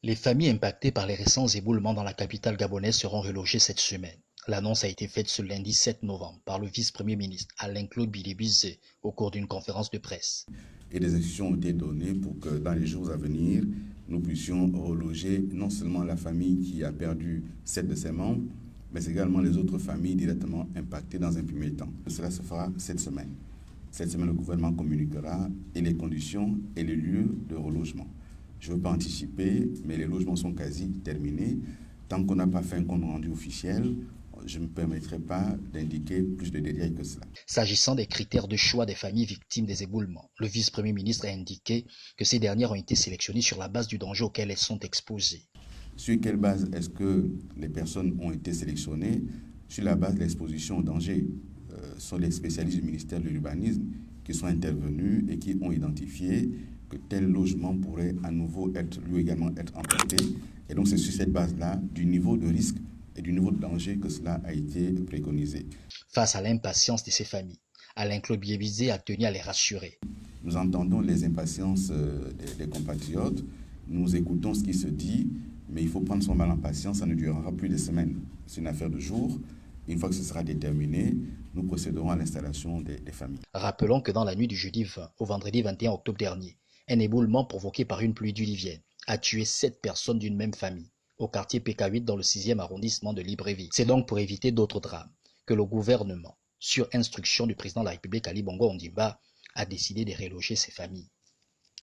Les familles impactées par les récents éboulements dans la capitale gabonaise seront relogées cette semaine. L'annonce a été faite ce lundi 7 novembre par le vice-premier ministre Alain-Claude Bilibizé au cours d'une conférence de presse. Et des instructions ont été données pour que dans les jours à venir, nous puissions reloger non seulement la famille qui a perdu 7 de ses membres, mais également les autres familles directement impactées dans un premier temps. Cela se fera cette semaine. Cette semaine, le gouvernement communiquera et les conditions et les lieux de relogement. Je ne veux pas anticiper, mais les logements sont quasi terminés. Tant qu'on n'a pas fait un compte rendu officiel, je ne me permettrai pas d'indiquer plus de détails que cela. S'agissant des critères de choix des familles victimes des éboulements, le vice-premier ministre a indiqué que ces dernières ont été sélectionnées sur la base du danger auquel elles sont exposées. Sur quelle base est-ce que les personnes ont été sélectionnées? Sur la base de l'exposition au danger. Ce sont les spécialistes du ministère de l'Urbanisme qui sont intervenus et qui ont identifié que tel logement pourrait à nouveau lui également être emprunté. Et donc c'est sur cette base-là, du niveau de risque et du niveau de danger que cela a été préconisé. Face à l'impatience de ces familles, Alain-Claude Bilibizé a tenu à les rassurer. Nous entendons les impatiences des compatriotes, nous écoutons ce qui se dit, mais il faut prendre son mal en patience, ça ne durera plus de semaines. C'est une affaire de jours. Une fois que ce sera déterminé, nous procéderons à l'installation des familles. Rappelons que dans la nuit du jeudi 20 au vendredi 21 octobre dernier, un éboulement provoqué par une pluie diluvienne a tué 7 personnes d'une même famille au quartier PK8 dans le 6e arrondissement de Libreville. C'est donc pour éviter d'autres drames que le gouvernement, sur instruction du président de la République Ali Bongo Ondimba, a décidé de reloger ces familles.